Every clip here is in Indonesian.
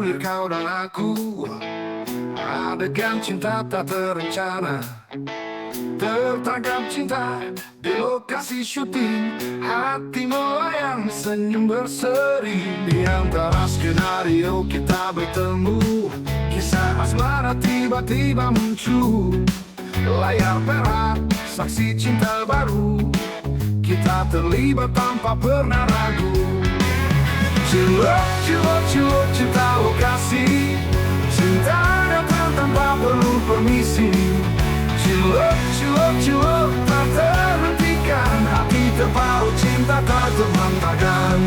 bergulir kau dan aku. Adegan cinta tak terencana, tertangkap cinta di lokasi syuting. Hati melayang, senyum berseri. Di antara skenario kita bertemu, kisah asmara tiba-tiba muncul. Layar perak, saksi cinta baru. Kita terlibat tanpa pernah ragu. Cilok, cilok, cilok, cinta lokasi. Cinta datang tanpa perlu permisi. Cilok, cilok, cilok, tak terhentikan. Hati terpaut, cinta tak terbantahkan.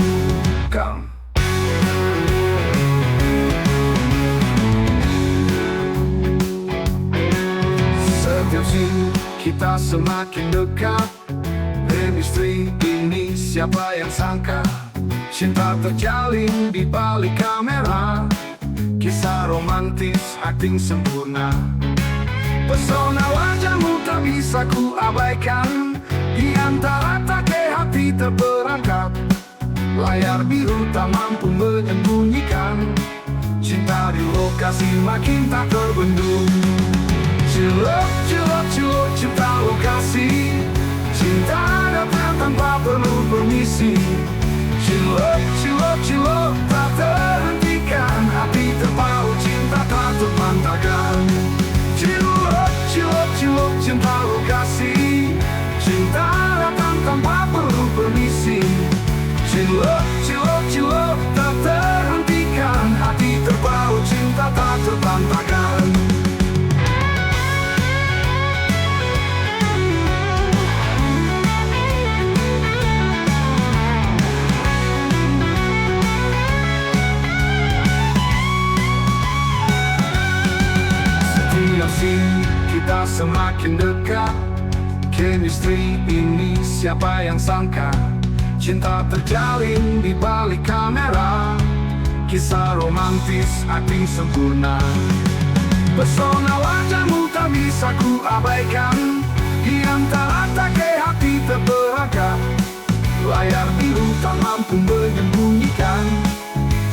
Setiap scene kita semakin dekat. Chemistry ini siapa yang sangka. Cinta terjalin di balik kamera. Kisah romantis, acting sempurna. Pesona wajahmu tak bisa ku abaikan. Di antara takai hati terperangkap. Layar biru tak mampu menyembunyikan. Cinta di lokasi makin tak terbendung. Cilok, cilok, cilok, cinta lokasi. Cinta datang tanpa perlu permisi. Cilok, cilok, cilok, tak terhentikan. Hati terpaut, cinta tak terbantahkan. Cilok, cilok, cilok, cinta lokasi. Cinta datang tanpa perlu permisi. Cilok, cilok, cilok, tak terhentikan. Hati terpaut, cinta tak terbantahkan. Kita semakin dekat. Chemistry ini siapa yang sangka. Cinta terjalin di balik kamera. Kisah romantis, acting sempurna. Pesona wajahmu tak bisa ku abaikan. Di antara takai hati terperangkap. Layar biru tak mampu menyembunyikan.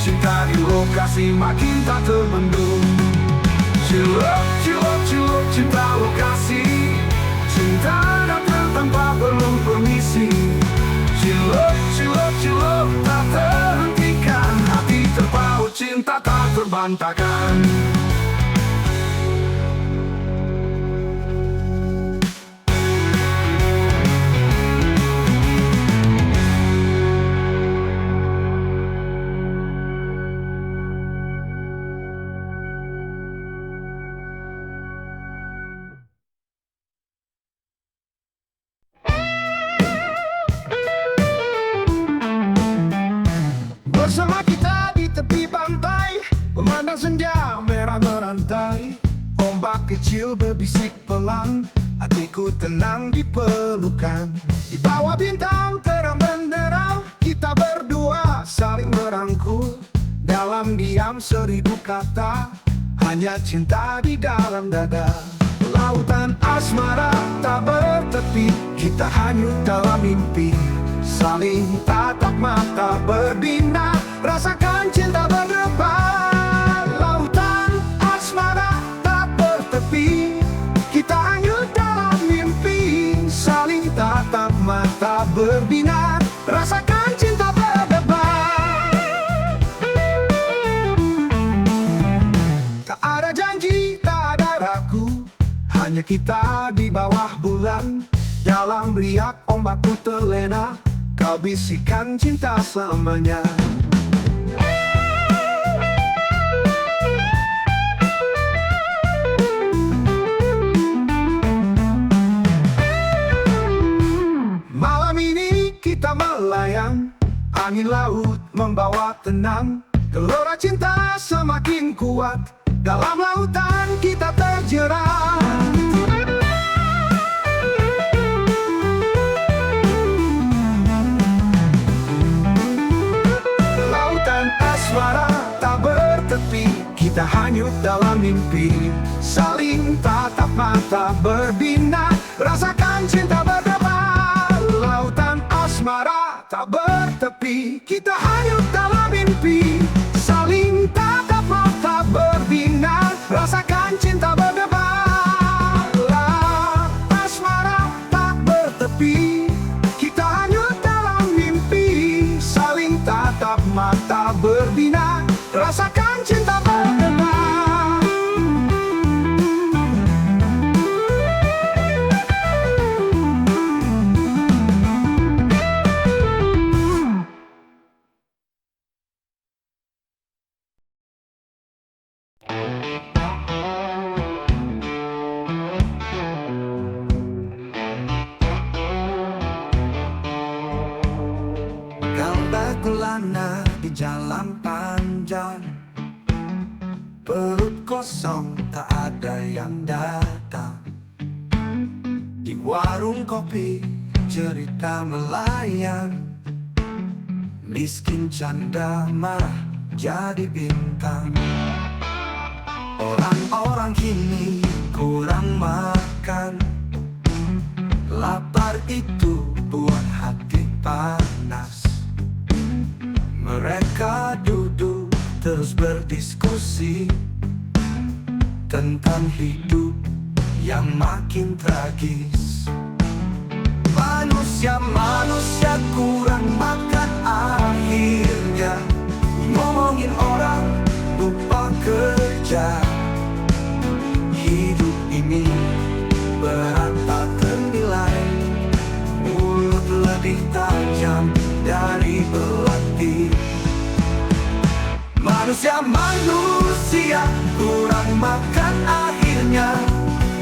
Cinta di lokasi makin tak terbendung. Cilok, cilok, cilok, cinta lokasi. Cinta datang tanpa perlu permisi. Cilok, cilok, cilok, tak terhentikan. Hati terpaut, cinta tak terbantahkan. Bersama kita di tepi pantai, memandang senja merah merantai. Ombak kecil berbisik pelan, hatiku tenang di pelukan. Di bawah bintang terang benderang, kita berdua saling merangkul. Dalam diam seribu kata, hanya cinta di dalam dada. Lautan asmara tak bertepi, kita hanyut dalam mimpi. Saling tatap mata berbina, rasakan cinta berdebar. Lautan asmara tak bertepi, kita hanyut dalam mimpi. Saling tatap mata berbina, rasakan cinta berdebar. Tak ada janji, tak ada ragu, hanya kita di bawah bulan. Dalam riak ombakku terlena, kau bisikan cinta selamanya. Malam ini kita melayang, angin laut membawa tenang. Gelora cinta semakin kuat, dalam lautan kita terjerat. Asmara tak bertepi, kita hanyut dalam mimpi. Saling tatap mata berbina, rasakan cinta berdebar. Lautan asmara tak bertepi, kita hanyut dalam mimpi. Saling tatap mata kelana di jalan panjang, perut kosong tak ada yang datang. Di warung kopi cerita melayang, miskin janda marah jadi bintang. Orang-orang kini kurang makan, lapar itu buat hati panas. Mereka duduk terus berdiskusi tentang hidup yang makin tragis. Manusia kurang makan, akhirnya ngomongin orang, lupa kerja. Hidup ini berat tak ternilai, mulut lebih tajam dari belati. Manusia kurang makan, akhirnya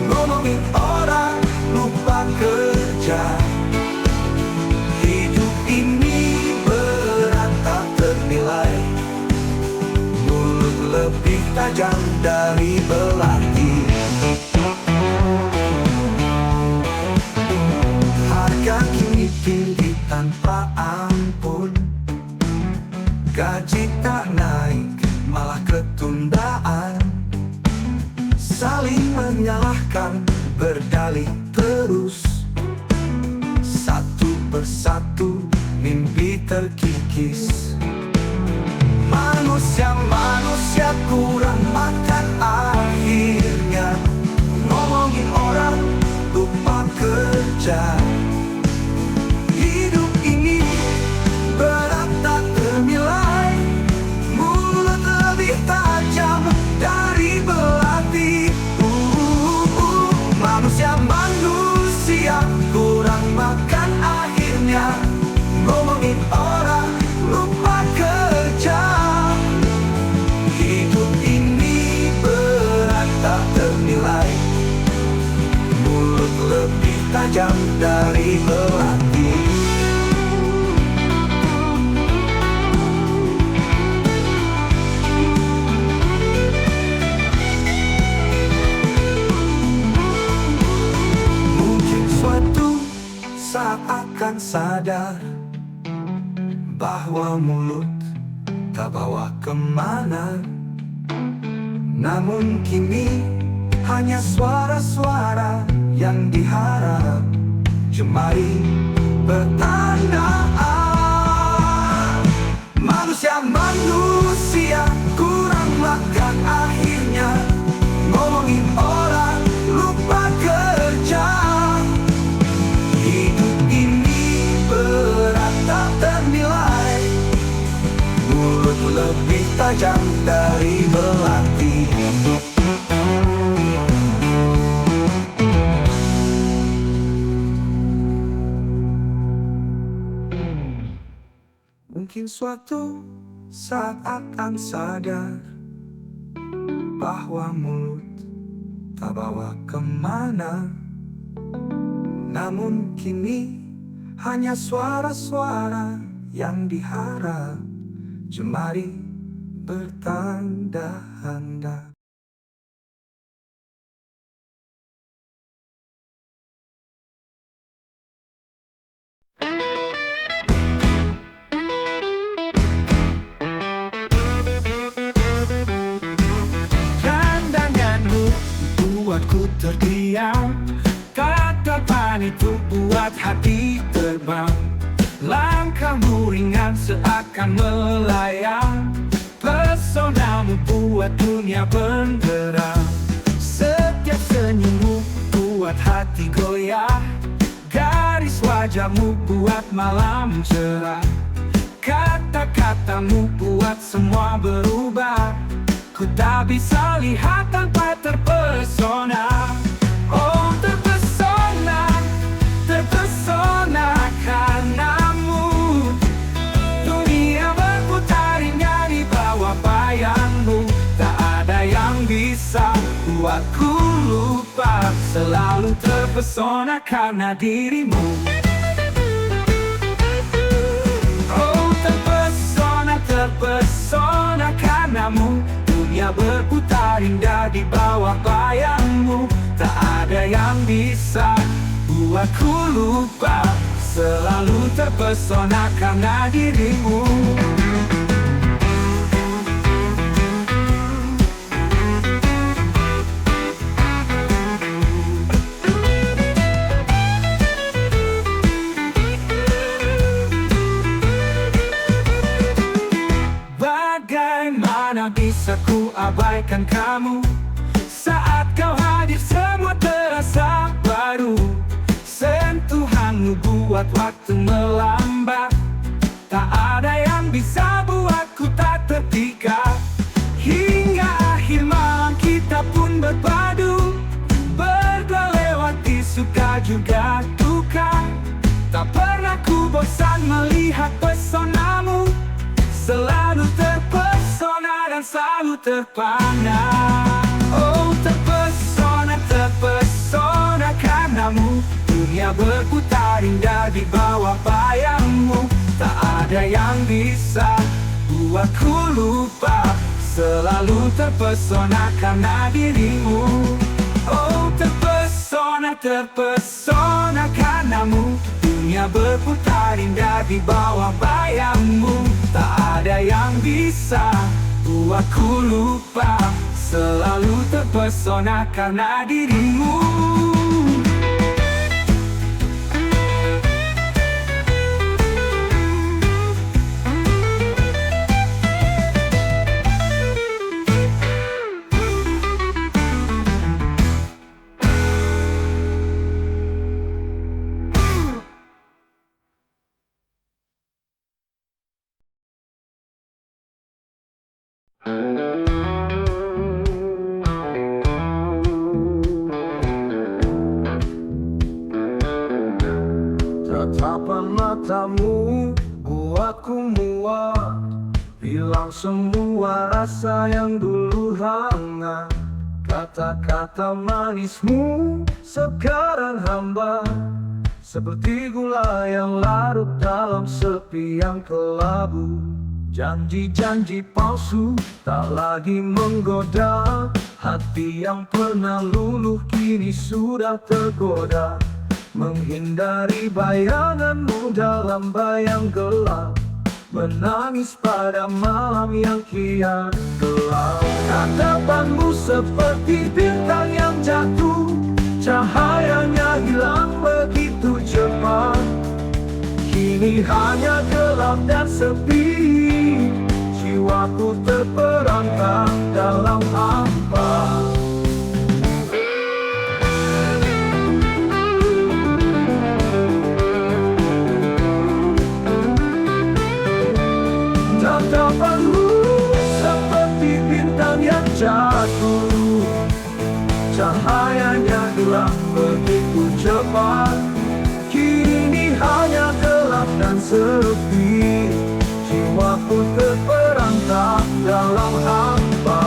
ngomongin orang, lupa kerja. Hidup ini berat tak ternilai, mulut lebih tajam dari belati. Harga kini tinggi tanpa ampun, gaji tak naik malah ketundaan. Saling menyalahkan, berdalih terus, satu persatu mimpi terkikis. Manusia kurang makan, akhirnya ngomongin orang, lupa kerja. Hidup ini berat tak ternilai, mulut lebih tajam dari belati. Manusia kurang makan, akhirnya ngomongin orang, lupa kerja. Hidup ini berat tak ternilai, mulut lebih tajam dari belati. Mungkin suatu saat akan sadar bahwa mulut tak bawa kemana. Namun kini hanya suara-suara yang diharap, jemari bertanda. Manusia kurang makan, akhirnya ngomongin orang, lupa kerja. Hidup ini berat tak ternilai, mulut lebih tajam dari belati. Mungkin suatu saat akan sadar bahwa mulut tak bawa kemana. Namun kini hanya suara-suara yang diharap, jemari bertanda-tanda. Pandanganmu buatku terdiam, katapan itu buat hati terbang. Langkahmu ringan seakan melayang, pesonamu buat dunia benderang. Setiap senyummu buat hati goyah, garis wajahmu buat malam cerah. Kata-katamu buat semua berubah, ku tak bisa lihat tanpa terpesona. Oh terpesona, terpesona karenamu. Dunia berputar indah di bawah bayangmu, tak ada yang bisa buatku lupa. Selalu terpesona karena dirimu. Oh terpesona, karenamu dunia berputar indah di bawah bayangmu. Tak ada yang bisa buatku lupa, selalu terpesona karena dirimu. Bagaimana bisa ku abaikan kamu? Saat kau hadir semua terasa baru. Sentuhanmu buat waktu melambat. Tak ada yang bisa buatku tak terpikat. Hingga akhir malam kita pun berpadu, berdua lewati suka juga duka. Tak pernah ku bosan melihat pesonamu, selalu terpesona dan selalu terpana. Oh terpesona, terpesona karenamu dunia berputar indah di bawah bayangmu. Tak ada yang bisa buatku lupa, selalu terpesona karena dirimu. Oh terpesona, terpesona karenamu dunia berputar indah di bawah bayangmu. Tak ada yang bisa buatku lupa, selalu terpesona karena dirimu. Tatapan matamu buatku muak, hilang semua rasa yang dulu hangat. Kata-kata manismu sekarang hambar, seperti gula yang larut dalam sepi yang kelabu. Janji-janji palsu tak lagi menggoda, hati yang pernah luluh kini sudah tergoda. Menghindari bayanganmu dalam bayang gelap, menangis pada malam yang kian gelap. Tatapanmu seperti bintang yang jatuh, cahayanya hilang begitu cepat. Kini hanya gelap dan sepi, jiwaku terperangkap dalam hampa. Tatapanmu seperti bintang yang jatuh, cahayanya hilang begitu cepat. Kini hanya gelap dan sepi, jiwaku terperangkap dalam hampa.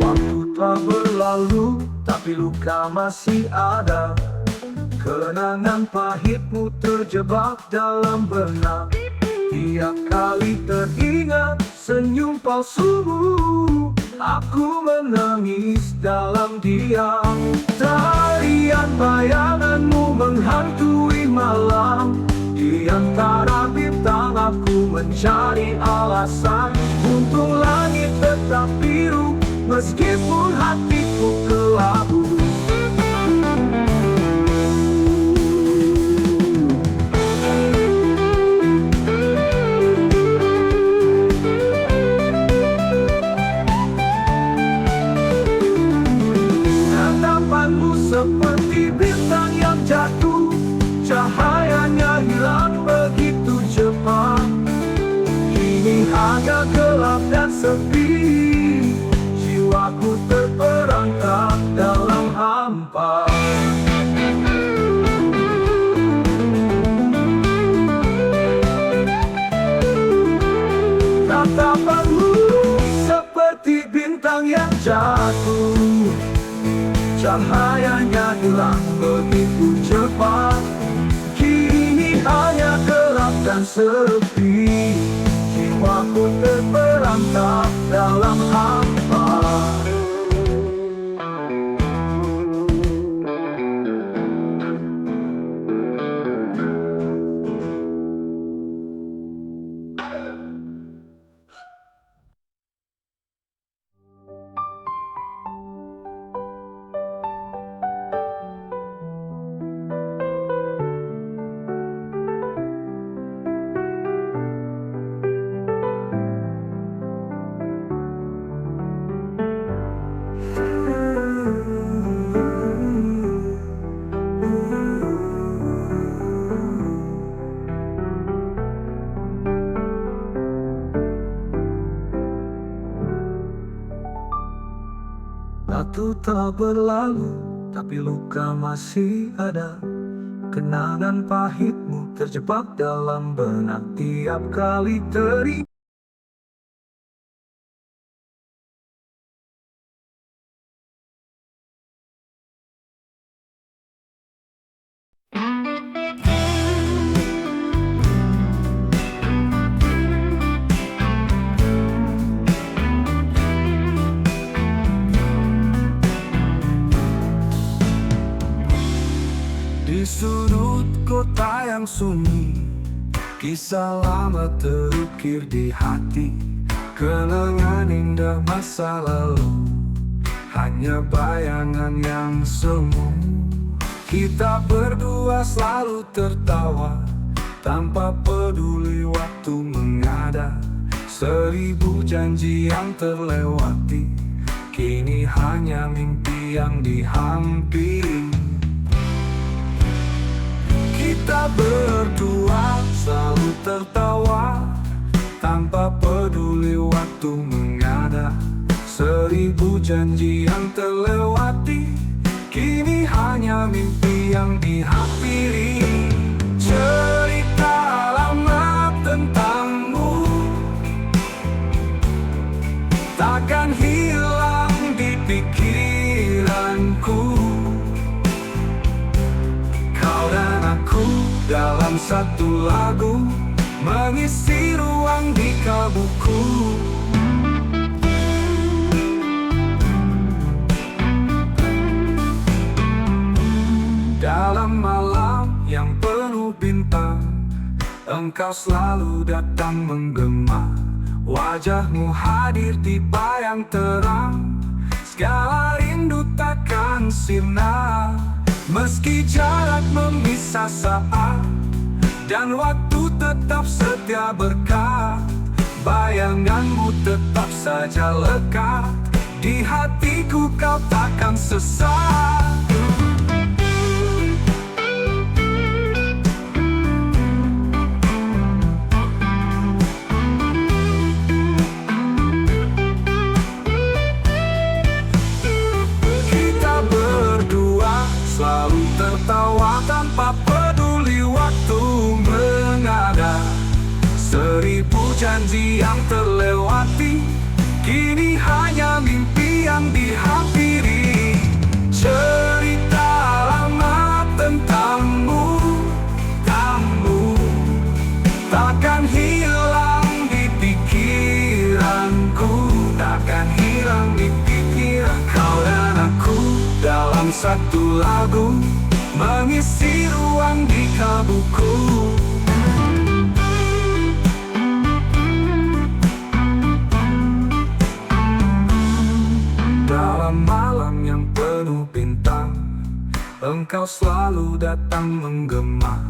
Waktu telah berlalu, tapi luka masih ada. Kenangan pahitmu terjebak dalam benak. Tiap kali teringat senyum palsumu, aku menangis dalam diam. Tarian bayanganmu menghantui malam, di antara bintang aku mencari alasan untuk langit tetap biru, meskipun hatiku kelabu. Seperti bintang yang jatuh, cahayanya hilang begitu cepat. Kini hanya gelap dan sepi, jiwaku terperangkap dalam hampa. Tatapanmu seperti bintang yang jatuh, cahayanya hilang begitu cepat. Kini hanya gelap dan sepi, jiwa terperangkap dalam hampa. Waktu telah berlalu, tapi luka masih ada. Kenangan pahitmu terjebak dalam benak tiap kali teringat. Di sudut kota yang sunyi, kisah lama terukir di hati. Kenangan indah masa lalu, hanya bayangan yang semu. Kita berdua selalu tertawa, tanpa peduli waktu mengada. 1000 janji yang terlewati, kini hanya mimpi yang dihampiri. Kita berdua selalu tertawa, tanpa peduli waktu mengada. 1000 janji yang terlewati, kini hanya mimpi yang dihampiri. Cerita lama tentangmu takkan hilang di pikiranku. Kau dan aku dalam satu lagu, mengisi ruang di kalbuku. Dalam malam yang penuh bintang, engkau selalu datang menggema. Wajahmu hadir di bayang terang, segala rindu takkan sirna. Meski jarak memisah saat, dan waktu tetap setia berkat, bayanganmu tetap saja lekat. Di hatiku kau takkan sesat. Selalu tertawa tanpa peduli waktu mengada. 1000 janji yang terlewati, kini hanya mimpi yang dihampiri. Cerita lama tentangmu, kamu takkan hilang di pikiranku. Takkan hilang di pikiran. Kau dan aku dalam satu lagu, mengisi ruang di kalbuku. Dalam malam yang penuh bintang, engkau selalu datang menggema.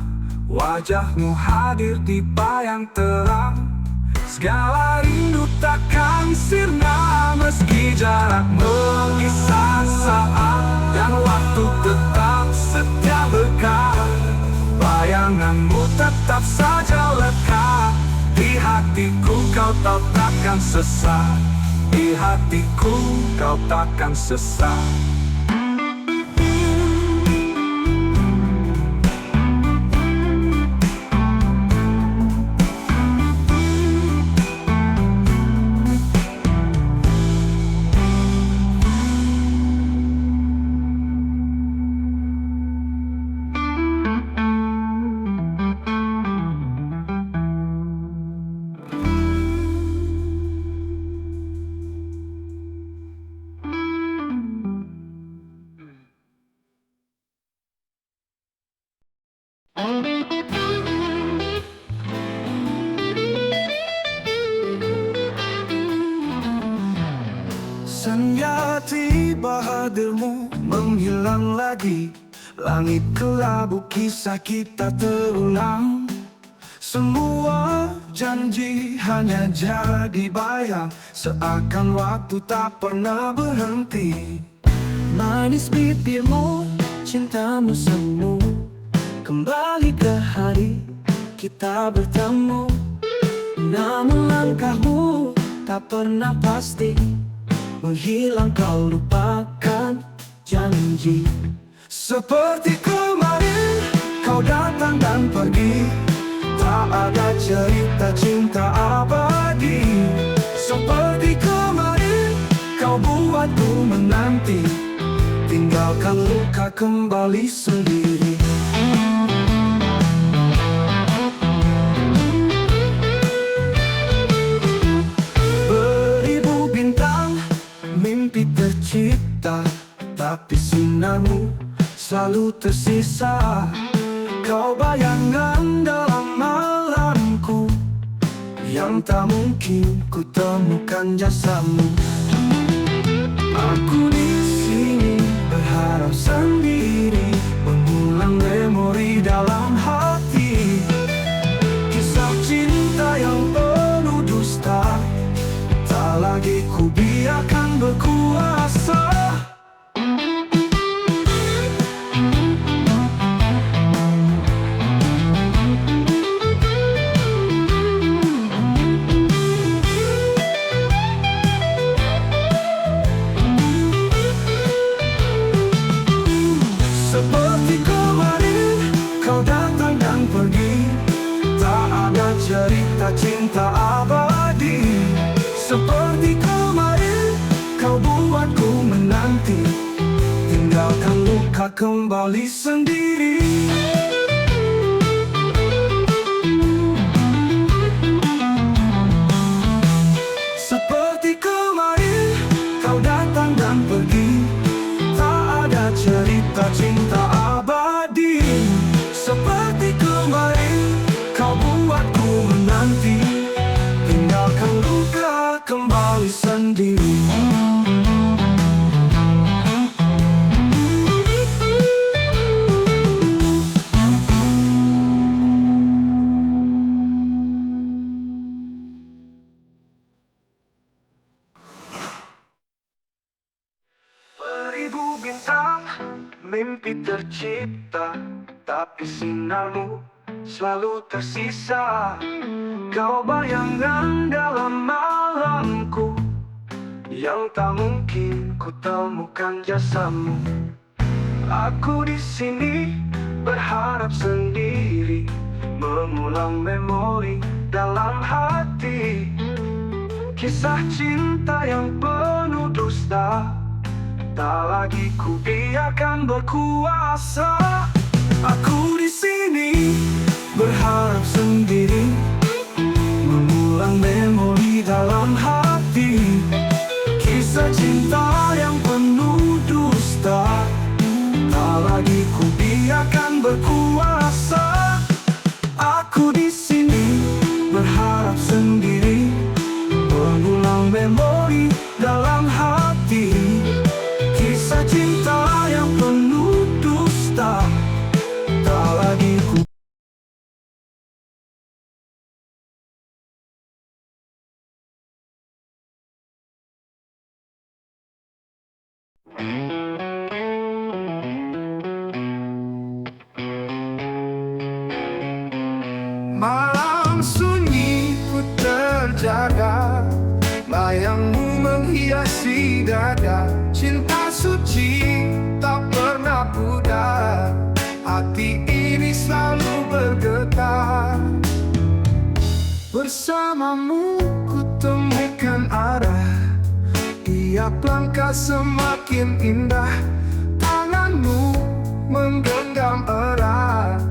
Wajahmu hadir di bayang terang, segala rindu takkan sirna. Meski jarak mengisah saat, dan waktu tetap setia berkat, bayanganmu tetap saja lekat. Di hatiku kau takkan sesat. Di hatiku kau takkan sesat. menghilang lagi. Langit kelabu, kisah kita terulang. Semua janji hanya jadi bayang, seakan waktu tak pernah berhenti. Manis bibirmu, cintamu semu, kembali ke hari kita bertemu. Namun langkahmu tak pernah pasti, menghilang kau lupakan janji. Seperti kemarin, kau datang dan pergi, tak ada cerita cinta abadi. Seperti kemarin, kau buatku menanti, tinggalkan luka kembali sendiri. Beribu bintang, mimpi tercipta, tapi sinarmu selalu tersisa. Kau bayangan dalam malamku, yang tak mungkin ku temukan jasamu. Aku di sini berharap sendiri, mengulang memori dalam hati. Kisah cinta yang penuh dusta, tak lagi ku biarkan berkuasa. Seperti kemarin, kau datang dan pergi, tak ada cerita cinta abadi. Seperti kemarin, kau buatku menanti, tinggalkan luka kembali sendiri. Seperti kemarin, kau datang dan pergi, tak ada cerita cinta abadi. Seperti kemarin, kau buatku menanti, tinggalkan luka kembali sendiri. Beribu bintang, mimpi tercipta, tapi sinarmu selalu tersisa. Kau bayangan dalam malamku, yang tak mungkin ku temukan jasamu. Aku di sini berharap sendiri, mengulang memori dalam hati. Kisah cinta yang penuh dusta, tak lagi ku biarkan berkuasa. Aku di sini berharap sendiri, mengulang memori dalam hati. Kisah cinta yang penuh dusta, tak lagi ku biarkan berkuasa. Aku di sini berharap sendiri, mengulang memori dalam hati. Kisah cinta yang penuh dusta, tak lagi ku. Malam sunyi ku terjaga, bayangmu menghiasi dada. Cinta suci tak pernah pudar, hati ini selalu bergetar. Bersamamu ku temukan arah, tiap langkah semakin indah. Tanganmu menggenggam erat,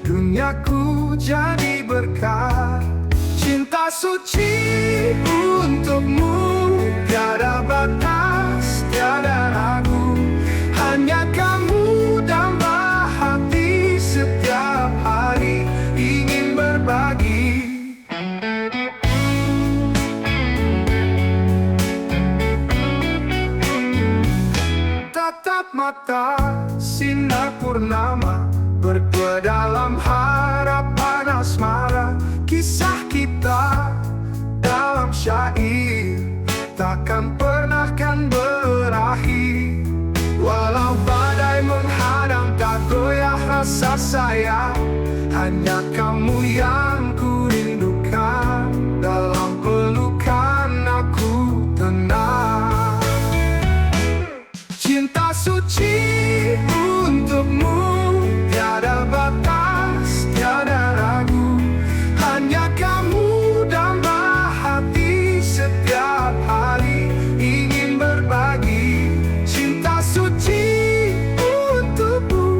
duniaku jadi berkah. Cinta suci untukmu, tiada batas, tiada ragu. Hanya kamu tambah hati, setiap hari ingin berbagi. Tatap mata sinar purnama, berdua dalam harapan asmara. Kisah kita dalam syair takkan pernah kan berakhir. Walau badai menghadang, tak goyah rasa sayang. Hanya kamu yang ku rindukan, dalam pelukan aku tenang. Cinta suci untukmu, tiada batas, tiada ragu. Hanya kamu damai hati, setiap hari ingin berbagi. Cinta suci untukmu,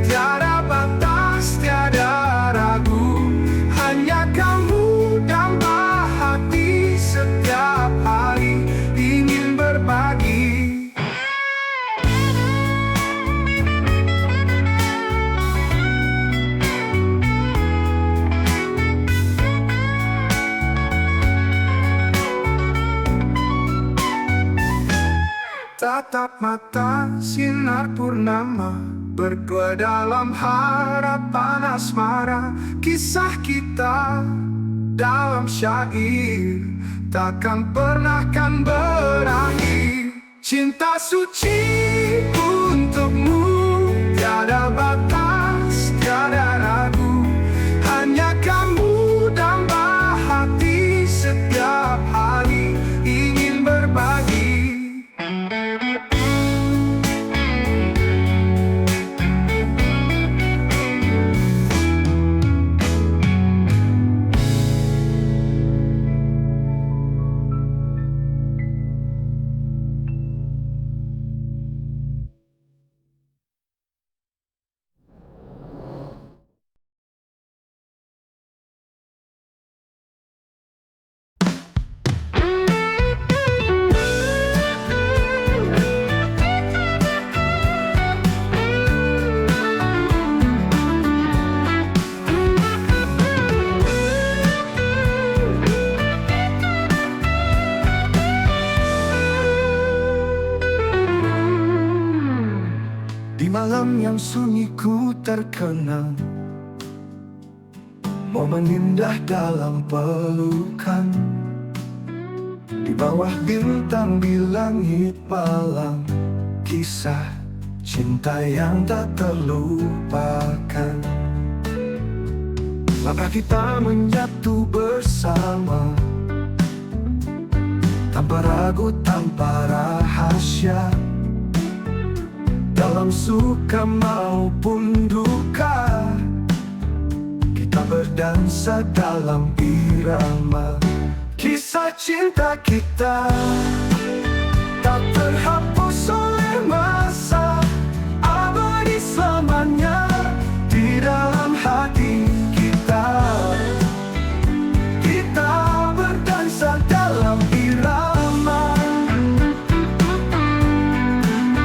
tiada batas, tiada ragu. Hanya kamu damai hati, setiap hari ingin berbagi. Tatap mata sinar purnama, berdua dalam harapan asmara. Kisah kita dalam syair takkan pernah kan berakhir. Cinta suci untukmu, tiada batas, tiada ragu. Hanya kamu damai hati, setiap hari ingin berbagi. Di malam yang sunyi ku terkenang, momen indah dalam pelukan. Di bawah bintang di langit malam, kisah cinta yang tak terlupakan. Langkah kita menyatu bersama, tanpa ragu, tanpa rahasia. Dalam suka maupun duka, kita berdansa dalam irama. Kisah cinta kita tak terhapus oleh masa, abadi selamanya di dalam hati kita. Kita berdansa dalam irama.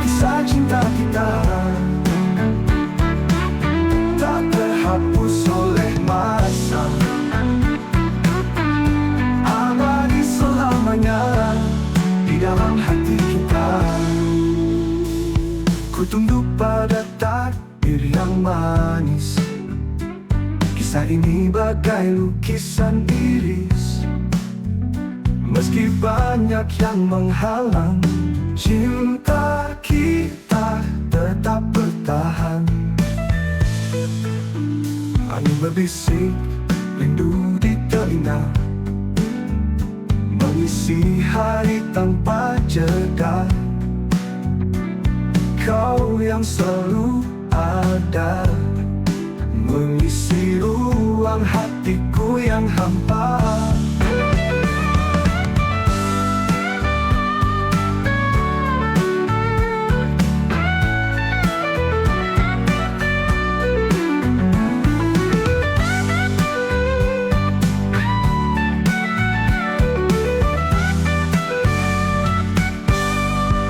Kisah cinta kita tak terhapus oleh masa, abadi selamanya di dalam hati kita. Ku tunduk pada takdir yang manis. Kisah ini bagai lukisan iris. Meski banyak yang menghalang, cinta kita tetap bertahan. Angin berbisik, rindu di telinga, mengisi hari tanpa jeda. Kau yang selalu ada, mengisi ruang hatiku yang hampa.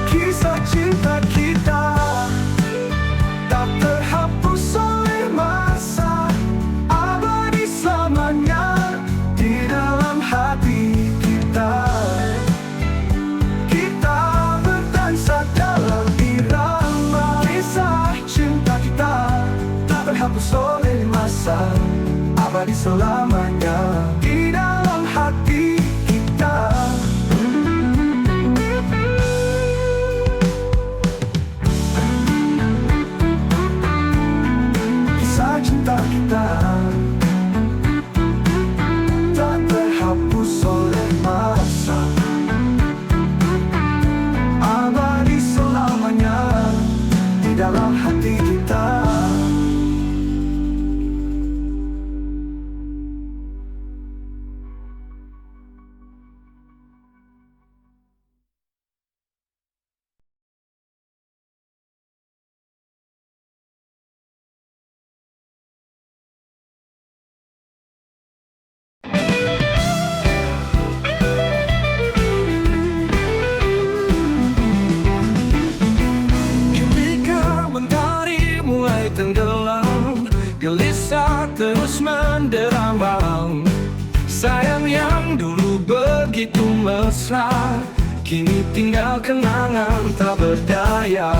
Kisah cinta kita tak terhapus oleh masa, abadi selamanya di dalam terhapus oleh masa, abadi selamanya di dalam hati kita. Kisah cinta kita tak terhapus oleh masa, abadi selamanya di dalam hati kita. Tenggelam, gelisah terus menderambang. Sayang yang dulu begitu mesra, kini tinggal kenangan tak berdaya.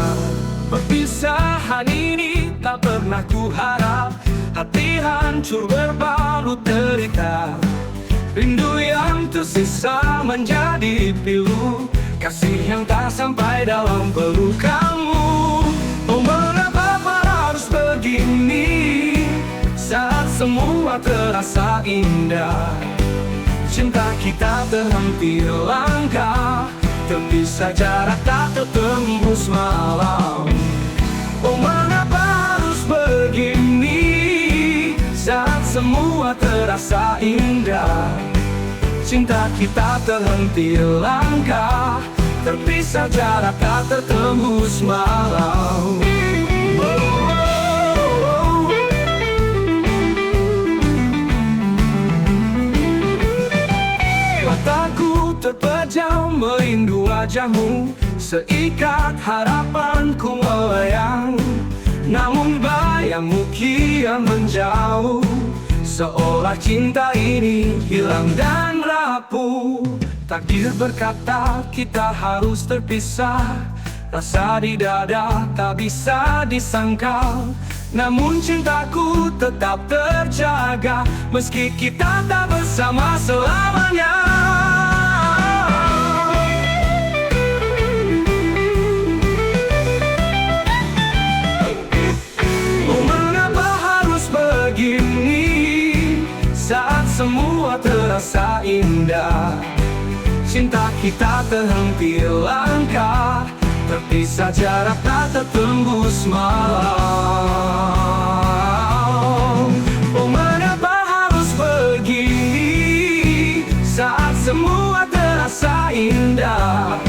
Perpisahan ini tak pernah kuharap, hati hancur berbalut derita. Rindu yang tersisa menjadi pilu, kasih yang tak sampai dalam pelukanmu. Oh, mengapa harus begini saat semua terasa indah? Cinta kita terhenti langkah, terpisah jarak tak tertembus malam. Oh, mengapa harus begini saat semua terasa indah? Cinta kita terhenti langkah, terpisah jarak tak tertembus malam. Mataku terpejam merindu wajahmu, seikat harapanku melayang. Namun bayangmu kian menjauh, seolah cinta ini hilang dan rapuh. Takdir berkata kita harus terpisah, rasa di dada tak bisa disangkal. Namun cintaku tetap terjaga, meski kita tak bersama selamanya. Oh, mengapa harus begini saat semua terasa indah? Cinta kita terhenti langkah, terpisah jarak tak tertembus malam. Oh, mengapa harus begini saat semua terasa indah?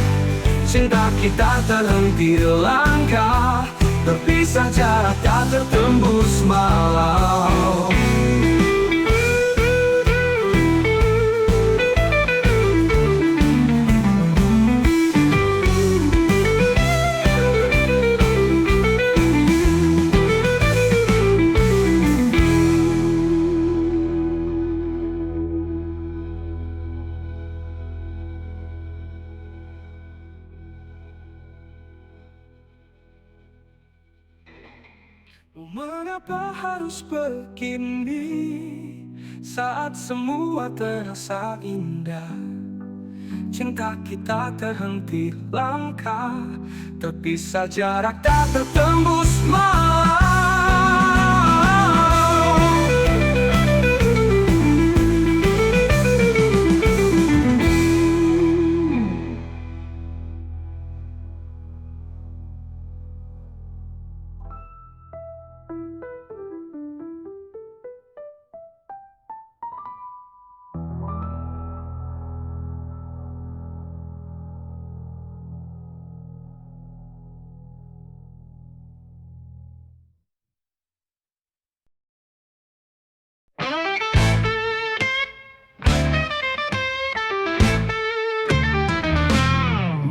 Cinta kita terhenti langkah, terpisah jarak tak tertembus malam. Mengapa harus begini saat semua terasa indah? Cinta kita terhenti langkah, terpisah jarak tak tertembus malam.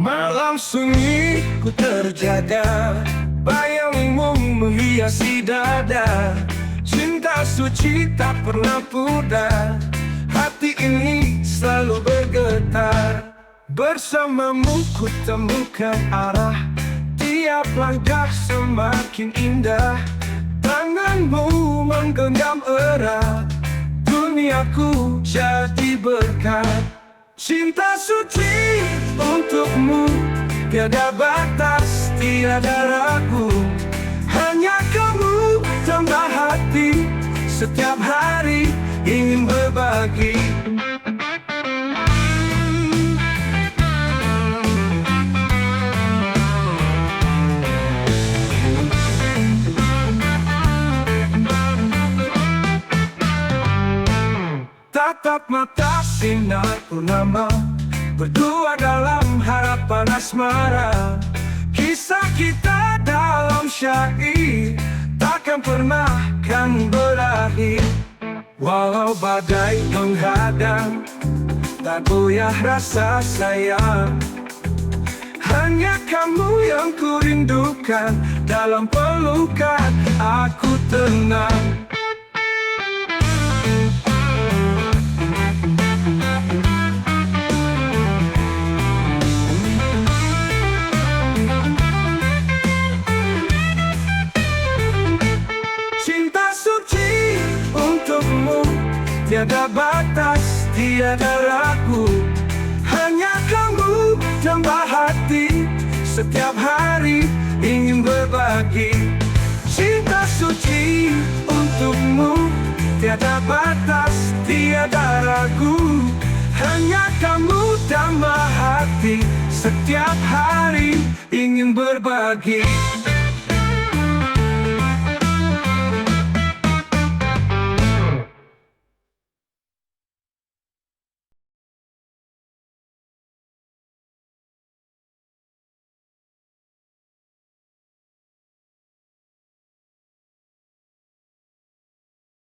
Malam sunyi ku terjaga, bayangmu menghiasi dada. Cinta suci tak pernah pudar, hati ini selalu bergetar. Bersamamu ku temukan arah, tiap langkah semakin indah. Tanganmu menggenggam erat, duniaku jadi berkat. Cinta suci untukmu, tiada batas, tiada ragu. Hanya kamu tambah hati, setiap hari ingin berbagi. Tatap mata sinar purnama, berdua dalam harapan asmara. Kisah kita dalam syair takkan pernah kan berakhir. Walau badai menghadang, tak goyah rasa sayang. Hanya kamu yang ku rindukan, dalam pelukan aku tenang. Cinta suci untukmu, tiada batas, tiada ragu. Hanya kamu tambah hati, setiap hari ingin berbagi. Cinta suci untukmu, tiada batas, tiada ragu. Hanya kamu tambah hati, setiap hari ingin berbagi.